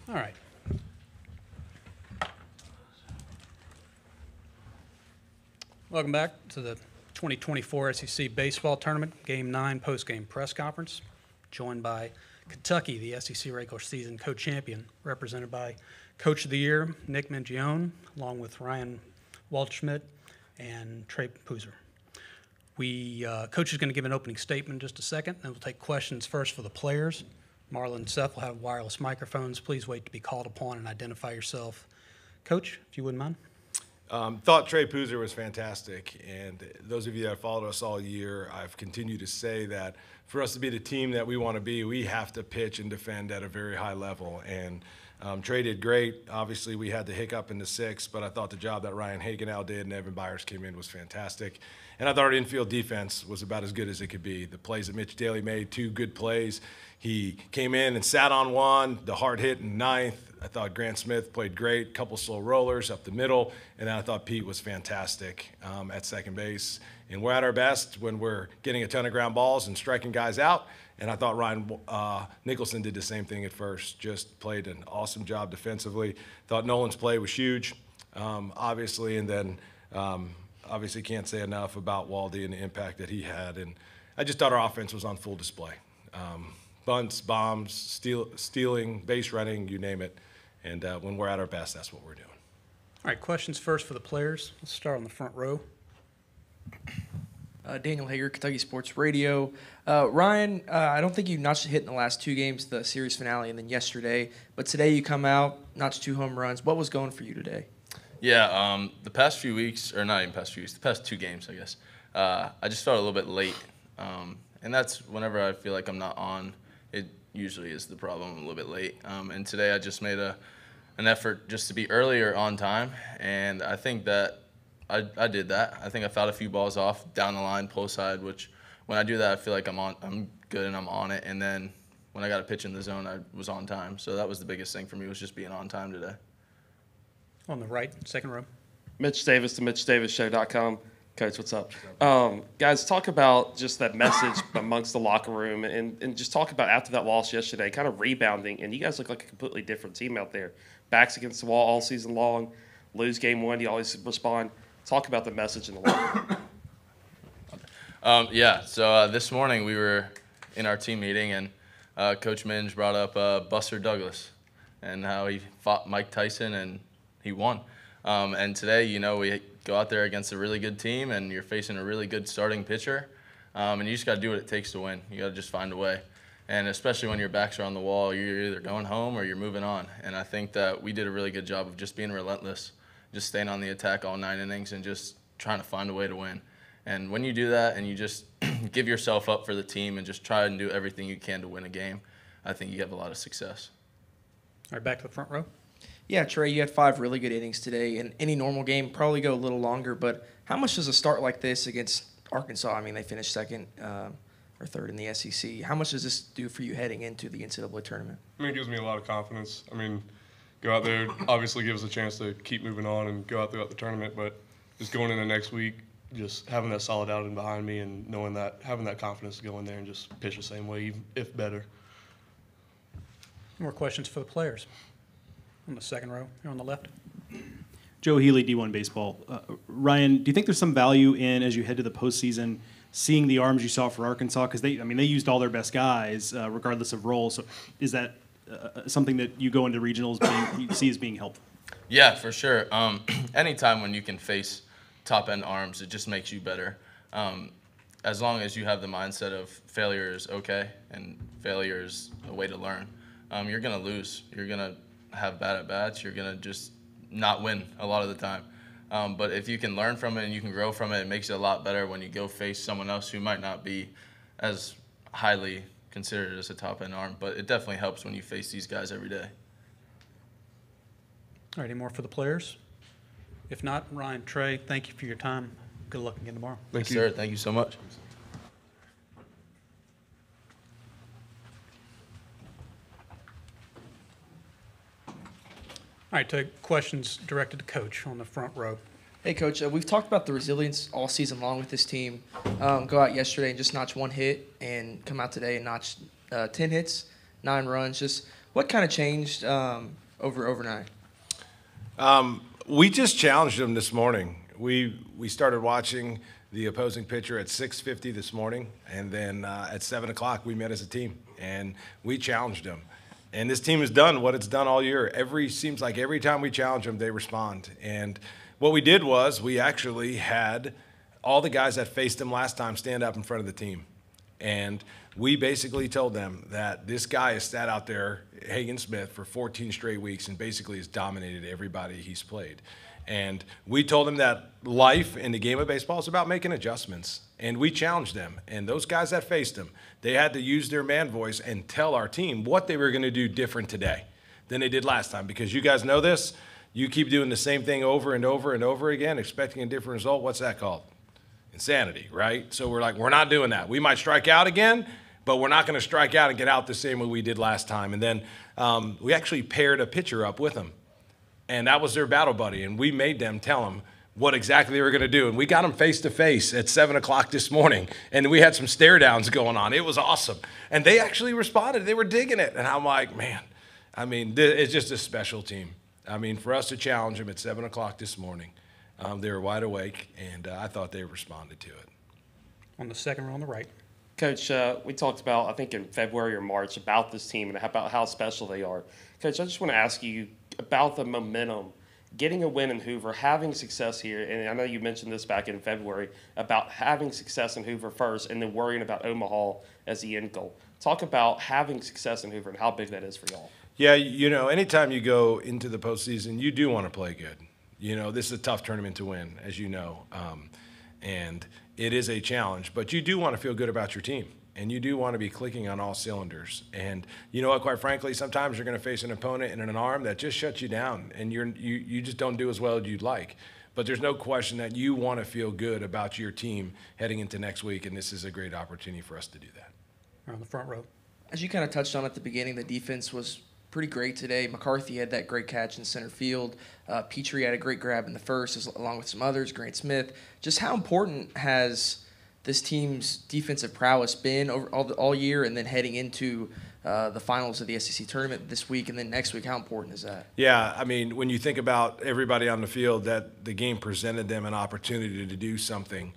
All right. Welcome back to the 2024 SEC Baseball Tournament, Game 9 post-game press conference, joined by Kentucky, the SEC regular season co-champion, represented by Coach of the Year, Nick Mingione, along with Ryan Waldschmidt and Trey Pooser. Coach is going to give an opening statement in just a second, and we'll take questions first for the players. Marlon and Seth will have wireless microphones. Please wait to be called upon and identify yourself. Coach, if you wouldn't mind. Thought Trey Pooser was fantastic, and those of you that followed us all year, I've continued to say that for us to be the team that we want to be, we have to pitch and defend at a very high level, and Trey did great. Obviously, we had the hiccup in the sixth, but I thought the job that Ryan Hagenau did and Evan Byers came in was fantastic, and I thought our infield defense was about as good as it could be. The plays that Mitch Daly made, 2 good plays. He came in and sat on one, the hard hit in ninth. I thought Grant Smith played great, couple slow rollers up the middle, and then I thought Pete was fantastic at second base. And we're at our best when we're getting a ton of ground balls and striking guys out. And I thought Ryan Nicholson did the same thing at first, just played an awesome job defensively. Thought Nolan's play was huge, obviously, and then obviously can't say enough about Waldy and the impact that he had. And I just thought our offense was on full display. Bunts, bombs, stealing, base running, you name it. And when we're at our best, that's what we're doing. All right, questions first for the players. Let's start on the front row. Daniel Hager, Kentucky Sports Radio. Ryan, I don't think you notched a hit in the last 2 games, the series finale and then yesterday. But today you come out, notched 2 home runs. What was going for you today? Yeah, the past few weeks, or not even past few weeks, the past 2 games, I guess, I just felt a little bit late. And that's whenever I feel like I'm not on, it usually is the problem, I'm a little bit late. And today I just made an effort just to be earlier on time, and I think that I did that. I think I fouled a few balls off down the line, pull side, which when I do that, I feel like I'm good and I'm on it. And then when I got a pitch in the zone, I was on time. So that was the biggest thing for me, was just being on time today. On the right, second row. Mitch Davis to MitchDavisShow.com. Coach, what's up? Guys, talk about just that message amongst the locker room and just talk about after that loss yesterday, kind of rebounding. And you guys look like a completely different team out there. Backs against the wall all season long. Lose game 1, you always respond. Talk about the message in the locker room. Yeah, so this morning we were in our team meeting, and Coach Minge brought up Buster Douglas and how he fought Mike Tyson and he won. And today, we go out there against a really good team, and you're facing a really good starting pitcher, and you just got to do what it takes to win. You got to just find a way. And especially when your backs are on the wall, you're either going home or you're moving on. And I think that we did a really good job of just being relentless, just staying on the attack all 9 innings and just trying to find a way to win. And when you do that and you just give yourself up for the team and just try and do everything you can to win a game, I think you have a lot of success. All right, back to the front row. Yeah, Trey, you had 5 really good innings today. In any normal game, probably go a little longer, but how much does a start like this against Arkansas, I mean, they finished second or third in the SEC, how much does this do for you heading into the NCAA tournament? I mean, it gives me a lot of confidence. I mean, go out there, obviously give us a chance to keep moving on and go out throughout the tournament, but just going into next week, just having that solid outing behind me and knowing that, having that confidence to go in there and just pitch the same way, even if better. More questions for the players. On the second row, here on the left. Joe Healy, D1 Baseball. Ryan, do you think there's some value in, as you head to the postseason, seeing the arms you saw for Arkansas? Because they used all their best guys, regardless of role. So is that something that you go into regionals you see as being helpful? Yeah, for sure. Anytime when you can face top-end arms, it just makes you better. As long as you have the mindset of failure is okay and failure is a way to learn, you're going to lose. You're going to have bad at-bats. You're going to just not win a lot of the time. But if you can learn from it and you can grow from it, it makes it a lot better when you go face someone else who might not be as highly considered as a top-end arm. But it definitely helps when you face these guys every day. All right, any more for the players? If not, Ryan, Trey, thank you for your time. Good luck again tomorrow. Thank you, sir. Thank you so much. All right, take questions directed to Coach on the front row. Hey, Coach, we've talked about the resilience all season long with this team. Go out yesterday and just notch 1 hit and come out today and notch 10 hits, 9 runs. Just What kind of changed overnight? We just challenged them this morning. We started watching the opposing pitcher at 6:50 this morning, and then at 7 o'clock we met as a team, and we challenged them. And this team has done what it's done all year. Seems like every time we challenge them, they respond. And what we did was we actually had all the guys that faced them last time stand up in front of the team. And we basically told them that this guy has sat out there, Hagen Smith, for 14 straight weeks and basically has dominated everybody he's played. And we told them that life in the game of baseball is about making adjustments. And we challenged them. And those guys that faced them, they had to use their man voice and tell our team what they were going to do different today than they did last time. Because you guys know this, you keep doing the same thing over and over and over again, expecting a different result. What's that called? Insanity, right? So we're like, we're not doing that. We might strike out again, but we're not going to strike out and get out the same way we did last time. And then we actually paired a pitcher up with them. And that was their battle buddy. And we made them tell them what exactly they were going to do. And we got them face to face at 7 o'clock this morning. And we had some stare downs going on. It was awesome. And they actually responded. They were digging it. And I'm like, man, I mean, it's just a special team. I mean, for us to challenge them at 7 o'clock this morning, they were wide awake, and I thought they responded to it. On the second row on the right. Coach, we talked about, I think in February or March, about this team and about how special they are. Coach, I just want to ask you about the momentum, getting a win in Hoover, having success here, and I know you mentioned this back in February, about having success in Hoover first and then worrying about Omaha as the end goal. Talk about having success in Hoover and how big that is for y'all. Yeah, you know, anytime you go into the postseason, you do want to play good. You know, this is a tough tournament to win, as you know, and it is a challenge, but you do want to feel good about your team. And you do want to be clicking on all cylinders. And you know what, quite frankly, sometimes you're going to face an opponent and an arm that just shuts you down, and you just don't do as well as you'd like. But there's no question that you want to feel good about your team heading into next week, and this is a great opportunity for us to do that. On the front row. As you kind of touched on at the beginning, the defense was pretty great today. McCarthy had that great catch in center field. Petrie had a great grab in the first, along with some others, Grant Smith. Just how important has this team's defensive prowess been over all year, and then heading into the finals of the SEC tournament this week and then next week? How important is that? Yeah, I mean, when you think about everybody on the field, that the game presented them an opportunity to do something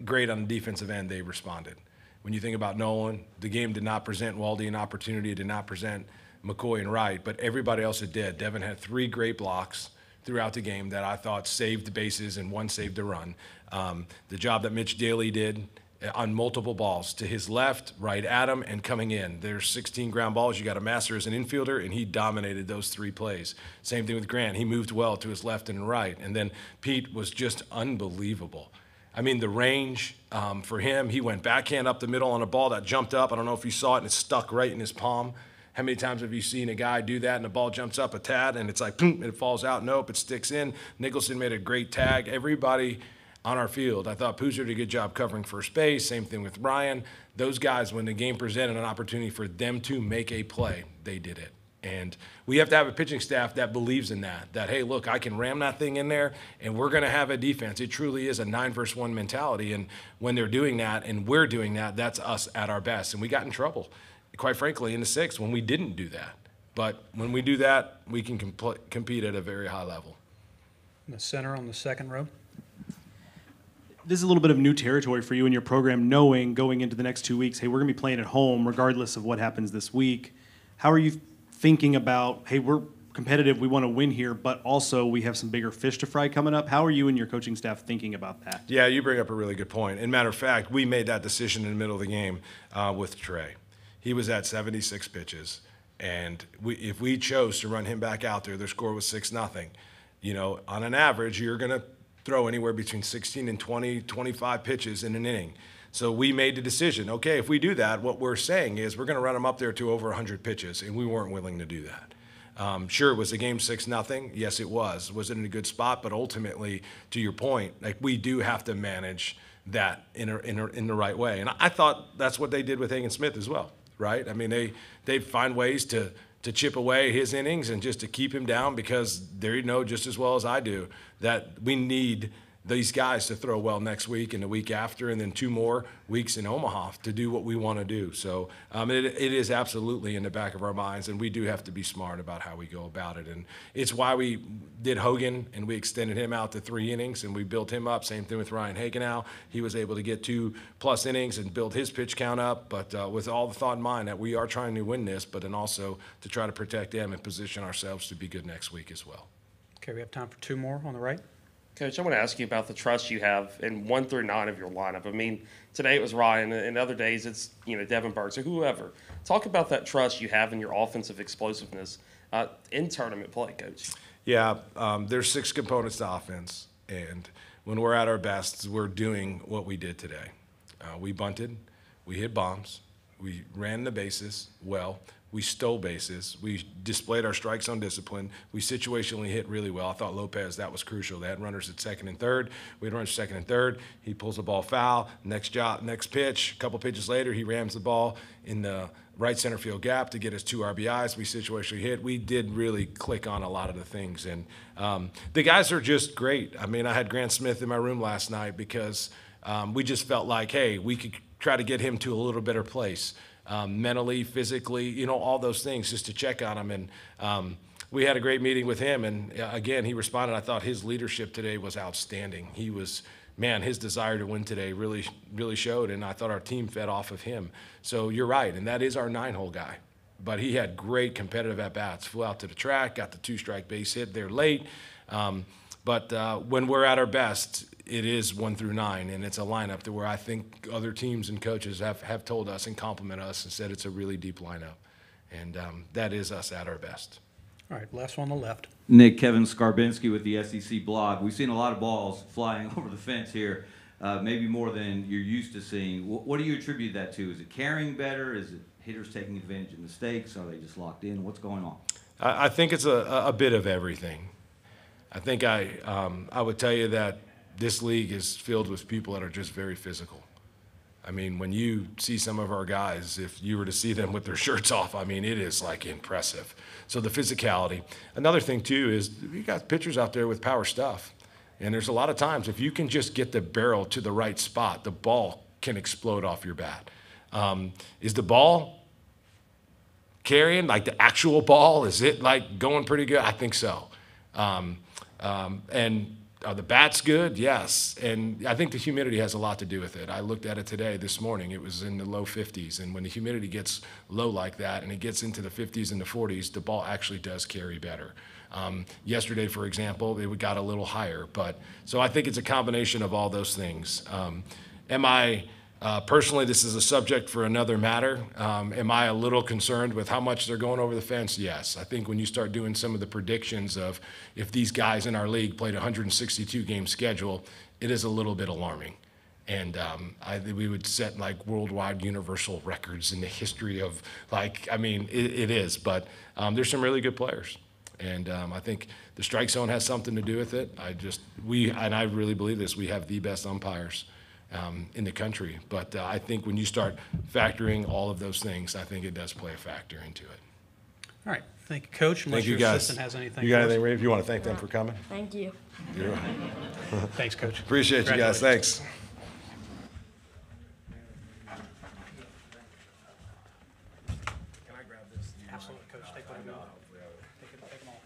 great on the defensive end, they responded. When you think about Nolan, the game did not present Waldy an opportunity, it did not present McCoy and Wright, but everybody else it did. Devin had 3 great blocks throughout the game that I thought saved the bases and one saved the run. The job that Mitch Daly did on multiple balls to his left, right at him, and coming in. There's 16 ground balls. You got a master as an infielder, and he dominated those 3 plays. Same thing with Grant. He moved well to his left and right. And then Pete was just unbelievable. I mean, the range for him, he went backhand up the middle on a ball that jumped up. I don't know if you saw it, and it stuck right in his palm. How many times have you seen a guy do that and the ball jumps up a tad and it's like, boom, and it falls out? Nope, it sticks in. Nicholson made a great tag. Everybody on our field, I thought Poozer did a good job covering first base. Same thing with Ryan. Those guys, when the game presented an opportunity for them to make a play, they did it. And we have to have a pitching staff that believes in that, hey, look, I can ram that thing in there, and we're going to have a defense. It truly is a 9-versus-1 mentality. And when they're doing that and we're doing that, that's us at our best. And we got in trouble, quite frankly, in the 6th when we didn't do that. But when we do that, we can compete at a very high level. In the center on the second row. This is a little bit of new territory for you and your program, knowing going into the next 2 weeks, hey, we're going to be playing at home regardless of what happens this week. How are you thinking about, hey, we're competitive, we want to win here, but also we have some bigger fish to fry coming up? How are you and your coaching staff thinking about that? Yeah, you bring up a really good point. And matter of fact, we made that decision in the middle of the game with Trey. He was at 76 pitches, and if we chose to run him back out there, their score was 6-0. You know, on an average, you're going to throw anywhere between 16 and 20, 25 pitches in an inning. So we made the decision, okay, if we do that, what we're saying is we're going to run them up there to over 100 pitches, and we weren't willing to do that. Sure, was the game 6-0? Yes, it was. Was it in a good spot? But ultimately, to your point, like, we do have to manage that in the right way. And I thought that's what they did with Hagen Smith as well, right? I mean, they find ways to chip away his innings and just to keep him down, because they know just as well as I do that we need these guys to throw well next week and the week after, and then 2 more weeks in Omaha to do what we want to do. So it is absolutely in the back of our minds, and we do have to be smart about how we go about it. And it's why we did Hogan, and we extended him out to 3 innings, and we built him up. Same thing with Ryan Hagenow. He was able to get 2+ innings and build his pitch count up, but with all the thought in mind that we are trying to win this, but then also to try to protect them and position ourselves to be good next week as well. Okay, we have time for 2 more on the right. Coach, I want to ask you about the trust you have in 1 through 9 of your lineup. I mean, today it was Ryan, and other days it's Devin Burks or whoever. Talk about that trust you have in your offensive explosiveness in tournament play, Coach. Yeah, there's 6 components to offense, and when we're at our best, we're doing what we did today. We bunted, we hit bombs, we ran the bases well. We stole bases. We displayed our strike zone discipline. We situationally hit really well. I thought Lopez, that was crucial. They had runners at 2nd and 3rd. We had runners 2nd and 3rd. He pulls the ball foul. Next pitch, a couple pitches later, he rams the ball in the right center field gap to get us 2 RBIs. We situationally hit. We did really click on a lot of the things. And the guys are just great. I mean, I had Grant Smith in my room last night because we just felt like, hey, we could try to get him to a little better place. Mentally, physically, all those things just to check on him. And we had a great meeting with him. And again, he responded. I thought his leadership today was outstanding. He was, his desire to win today really, really showed. And I thought our team fed off of him. So you're right. And that is our 9-hole guy. But he had great competitive at-bats, flew out to the track, got the 2-strike base hit there late. But when we're at our best, it is 1 through 9, and it's a lineup to where I think other teams and coaches have told us and complimented us and said it's a really deep lineup. And that is us at our best. All right, last one on the left. Nick, Kevin Skarbinski with the SEC blog. We've seen a lot of balls flying over the fence here, maybe more than you're used to seeing. What do you attribute that to? Is it carrying better? Is it hitters taking advantage of mistakes? Are they just locked in? What's going on? I think it's a bit of everything. I think I would tell you that this league is filled with people that are just very physical. I mean, when you see some of our guys, if you were to see them with their shirts off, I mean, it is like impressive. So the physicality. Another thing too is you got pitchers out there with power stuff. And there's a lot of times if you can just get the barrel to the right spot, the ball can explode off your bat. Is the ball carrying, like the actual ball? Is it like going pretty good? I think so. And are the bats good? Yes. And I think the humidity has a lot to do with it. I looked at it this morning. It was in the low 50s. And when the humidity gets low like that and it gets into the 50s and the 40s, the ball actually does carry better. Yesterday, for example, it got a little higher. So I think it's a combination of all those things. Personally, this is a subject for another matter. Am I a little concerned with how much they're going over the fence? Yes. I think when you start doing some of the predictions of if these guys in our league played a 162-game schedule, it is a little bit alarming. And we would set like worldwide universal records in the history of it is. But there's some really good players. And I think the strike zone has something to do with it. I really believe this, we have the best umpires in the country. But I think when you start factoring all of those things, I think it does play a factor into it. All right, thank you, Coach. Unless Thank you, your guys. assistant has anything. You got for us. anything, Ray? If you want to thank them for coming? Thank you. Thanks, Coach. Appreciate you guys. Congratulations. Thanks. Absolutely, Coach. Take whatever you want. Take them all.